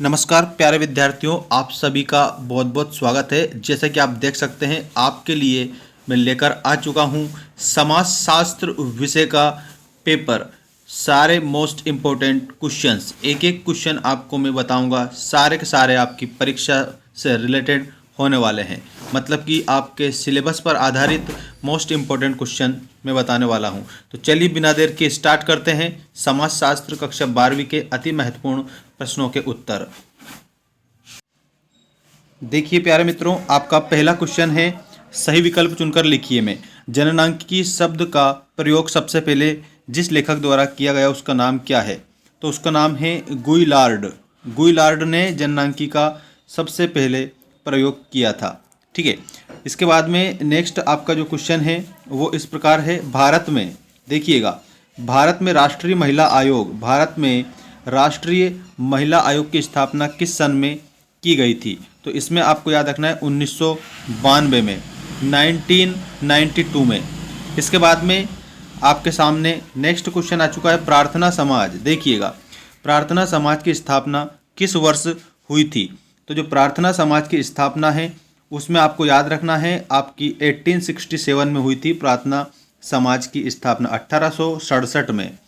नमस्कार प्यारे विद्यार्थियों, आप सभी का बहुत बहुत स्वागत है। जैसे कि आप देख सकते हैं, आपके लिए मैं लेकर आ चुका हूं समाजशास्त्र विषय का पेपर। सारे मोस्ट इम्पोर्टेंट क्वेश्चंस, एक एक क्वेश्चन आपको मैं बताऊंगा। सारे के सारे आपकी परीक्षा से रिलेटेड होने वाले हैं। मतलब कि आपके सिलेबस पर आधारित मोस्ट इम्पोर्टेंट क्वेश्चन मैं बताने वाला हूं। तो चलिए बिना देर के स्टार्ट करते हैं समाजशास्त्र कक्षा 12वीं के अति महत्वपूर्ण प्रश्नों के उत्तर। देखिए प्यारे मित्रों, आपका पहला क्वेश्चन है, सही विकल्प चुनकर लिखिए में। जननांकिकी शब्द का प्रयोग सबसे पहले जिस लेखक द्वारा किया गया उसका नाम क्या है? तो उसका नाम है गुइलार्ड। गुइलार्ड ने जननांकिकी का सबसे पहले प्रयोग किया था। ठीक है, इसके बाद में नेक्स्ट आपका जो क्वेश्चन है वो इस प्रकार है। भारत में देखिएगा, भारत में राष्ट्रीय महिला आयोग की स्थापना किस सन में की गई थी? तो इसमें आपको याद रखना है 1992 में, 1992 में। इसके बाद में आपके सामने नेक्स्ट क्वेश्चन आ चुका है, प्रार्थना समाज। देखिएगा, प्रार्थना समाज की स्थापना किस वर्ष हुई थी? तो जो प्रार्थना समाज की स्थापना है उसमें आपको याद रखना है आपकी 1867 में हुई थी प्रार्थना समाज की स्थापना, 1867 में।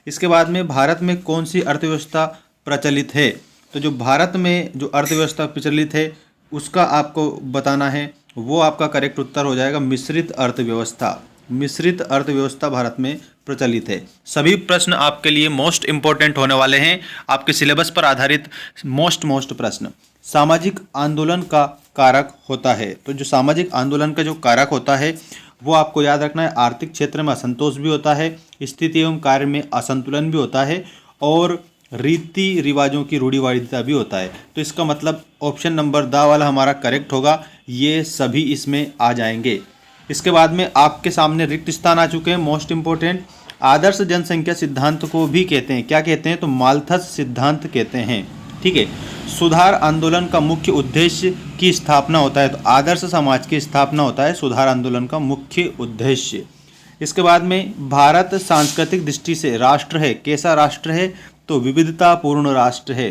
इसके बाद में भारत में कौन सी अर्थव्यवस्था प्रचलित है? तो जो भारत में जो अर्थव्यवस्था प्रचलित है उसका आपको बताना है। वो आपका करेक्ट उत्तर हो जाएगा मिश्रित अर्थव्यवस्था। मिश्रित अर्थव्यवस्था भारत में प्रचलित है। सभी प्रश्न आपके लिए मोस्ट इंपॉर्टेंट होने वाले हैं, आपके सिलेबस पर आधारित मोस्ट प्रश्न। सामाजिक आंदोलन का कारक होता है। तो जो सामाजिक आंदोलन का जो कारक होता है वो आपको याद रखना है, आर्थिक क्षेत्र में असंतोष भी होता है, स्थिति एवं कार्य में असंतुलन भी होता है, और रीति रिवाजों की रूढ़िवादिता भी होता है। तो इसका मतलब ऑप्शन नंबर दा वाला हमारा करेक्ट होगा। ये सभी इसमें आ जाएंगे। इसके बाद में आपके सामने रिक्त स्थान आ चुके हैं, मोस्ट इंपोर्टेंट। आदर्श जनसंख्या सिद्धांत को भी कहते हैं, क्या कहते हैं? तो माल्थस सिद्धांत कहते हैं। ठीक है, सुधार आंदोलन का मुख्य उद्देश्य की स्थापना होता है। तो आदर्श समाज की स्थापना होता है सुधार आंदोलन का मुख्य उद्देश्य। इसके बाद में भारत सांस्कृतिक दृष्टि से राष्ट्र है, कैसा राष्ट्र है? तो विविधतापूर्ण राष्ट्र है।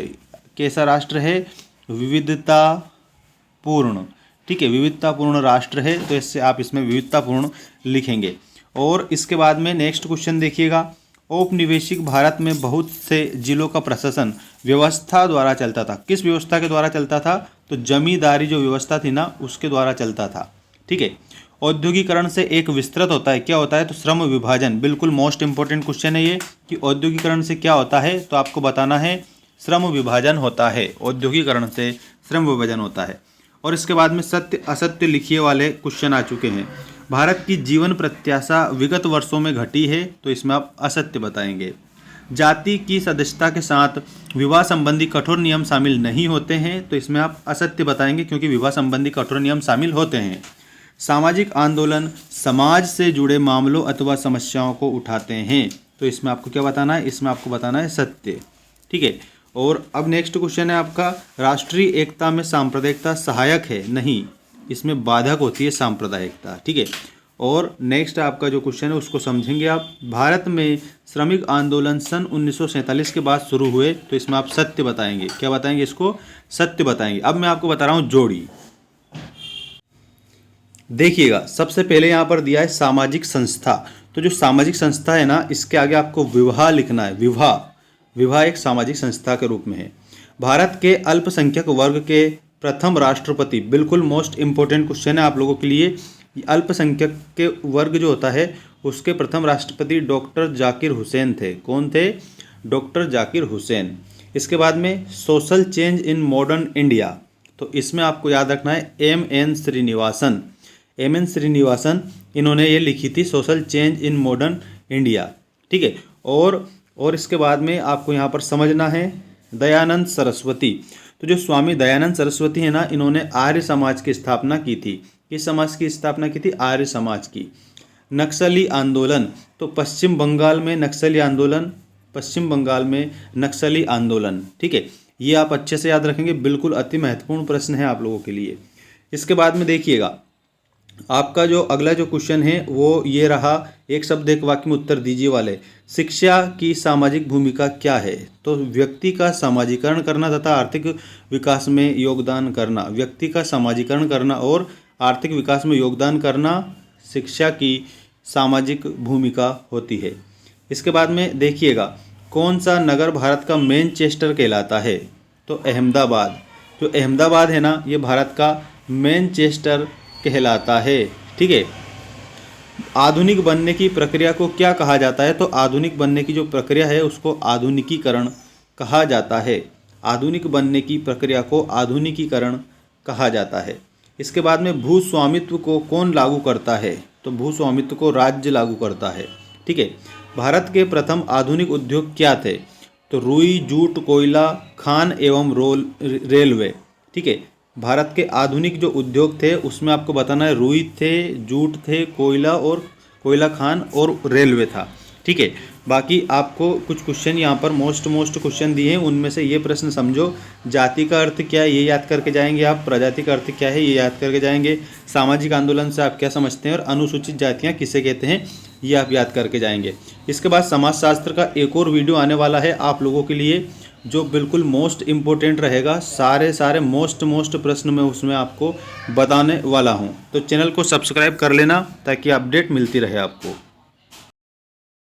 कैसा राष्ट्र है? विविधतापूर्ण। ठीक है, विविधतापूर्ण राष्ट्र है। तो इससे आप इसमें विविधतापूर्ण लिखेंगे। और इसके बाद में नेक्स्ट क्वेश्चन देखिएगा, औपनिवेशिक भारत में बहुत से जिलों का प्रशासन व्यवस्था द्वारा चलता था। किस व्यवस्था के द्वारा चलता था? तो जमींदारी जो व्यवस्था थी ना उसके द्वारा चलता था। ठीक है, औद्योगिकरण से एक विस्तृत होता है, क्या होता है? तो श्रम विभाजन। बिल्कुल मोस्ट इंपोर्टेंट क्वेश्चन है ये कि औद्योगिकरण से क्या होता है, तो आपको बताना है श्रम विभाजन होता है। औद्योगिकरण से श्रम विभाजन होता है। और इसके बाद में सत्य असत्य लिखिए वाले क्वेश्चन आ चुके हैं। भारत की जीवन प्रत्याशा विगत वर्षों में घटी है, तो इसमें आप असत्य बताएंगे। जाति की सदस्यता के साथ विवाह संबंधी कठोर नियम शामिल नहीं होते हैं, तो इसमें आप असत्य बताएंगे क्योंकि विवाह संबंधी कठोर नियम शामिल होते हैं। सामाजिक आंदोलन समाज से जुड़े मामलों अथवा समस्याओं को उठाते हैं, तो इसमें आपको क्या बताना है? इसमें आपको बताना है सत्य। ठीक है, और अब नेक्स्ट क्वेश्चन है आपका, राष्ट्रीय एकता में सांप्रदायिकता सहायक है? नहीं, इसमें बाधक होती है सांप्रदायिकता। ठीक है, और नेक्स्ट आपका जो क्वेश्चन है उसको समझेंगे आप। भारत में श्रमिक आंदोलन सन 1947 के बाद शुरू हुए, तो इसमें आप सत्य बताएंगे। क्या बताएंगे? इसको सत्य बताएंगे। अब मैं आपको बता रहा हूँ जोड़ी। देखिएगा, सबसे पहले यहाँ पर दिया है सामाजिक संस्था। तो जो सामाजिक संस्था है ना, इसके आगे आपको विवाह लिखना है। विवाह एक सामाजिक संस्था के रूप में है। भारत के अल्पसंख्यक वर्ग के प्रथम राष्ट्रपति, बिल्कुल मोस्ट इंपोर्टेंट क्वेश्चन है आप लोगों के लिए। अल्पसंख्यक के वर्ग जो होता है उसके प्रथम राष्ट्रपति डॉक्टर जाकिर हुसैन थे। कौन थे? डॉक्टर जाकिर हुसैन। इसके बाद में social change in modern India, तो इसमें आपको याद रखना है एम.एन. श्रीनिवासन। एम.एन. श्रीनिवासन इन्होंने ये लिखी थी social change in modern India. ठीक है, और इसके बाद में आपको यहाँ पर समझना है दयानंद सरस्वती। तो जो स्वामी दयानंद सरस्वती है ना, इन्होंने आर्य समाज की स्थापना की थी। किस समाज की स्थापना की थी? आर्य समाज की। नक्सली आंदोलन, तो पश्चिम बंगाल में नक्सली आंदोलन। ठीक है, ये आप अच्छे से याद रखेंगे, बिल्कुल अति महत्वपूर्ण प्रश्न है आप लोगों के लिए। इसके बाद में देखिएगा, आपका जो अगला जो क्वेश्चन है वो ये रहा, एक शब्द एक वाक्य में उत्तर दीजिए वाले। शिक्षा की सामाजिक भूमिका क्या है? तो व्यक्ति का सामाजिकरण करना तथा आर्थिक विकास में योगदान करना। व्यक्ति का सामाजिकरण करना और आर्थिक विकास में योगदान करना शिक्षा की सामाजिक भूमिका होती है। इसके बाद में देखिएगा, कौन सा नगर भारत का मैनचेस्टर कहलाता है? तो अहमदाबाद। जो अहमदाबाद है ना, ये भारत का मैनचेस्टर कहलाता है। ठीक है। आधुनिक बनने की प्रक्रिया को क्या कहा जाता है? तो आधुनिक बनने की जो प्रक्रिया है उसको आधुनिकीकरण कहा जाता है। आधुनिक बनने की प्रक्रिया को आधुनिकीकरण कहा जाता है। इसके बाद में भूस्वामित्व को कौन लागू करता है? तो भूस्वामित्व को राज्य लागू करता है। ठीक है। भारत के प्रथम आधुनिक उद्योग क्या थे? तो रुई, जूट, कोयला, खान एवं रेलवे। ठीक है। भारत के आधुनिक जो उद्योग थे उसमें आपको बताना है रुई थे, जूट थे, कोयला खान और रेलवे था। ठीक है। बाकी आपको कुछ क्वेश्चन यहाँ पर मोस्ट क्वेश्चन दिए हैं, उनमें से ये प्रश्न समझो। जाति का अर्थ क्या है ये याद करके जाएंगे आप। प्रजाति का अर्थ क्या है ये याद करके जाएंगे। सामाजिक आंदोलन से आप क्या समझते हैं और अनुसूचित जातियाँ किसे कहते हैं ये आप याद करके जाएंगे। इसके बाद समाजशास्त्र का एक और वीडियो आने वाला है आप लोगों के लिए, जो बिल्कुल मोस्ट इम्पोर्टेंट रहेगा। सारे मोस्ट प्रश्न मैं उसमें आपको बताने वाला हूं। तो चैनल को सब्सक्राइब कर लेना ताकि अपडेट मिलती रहे आपको।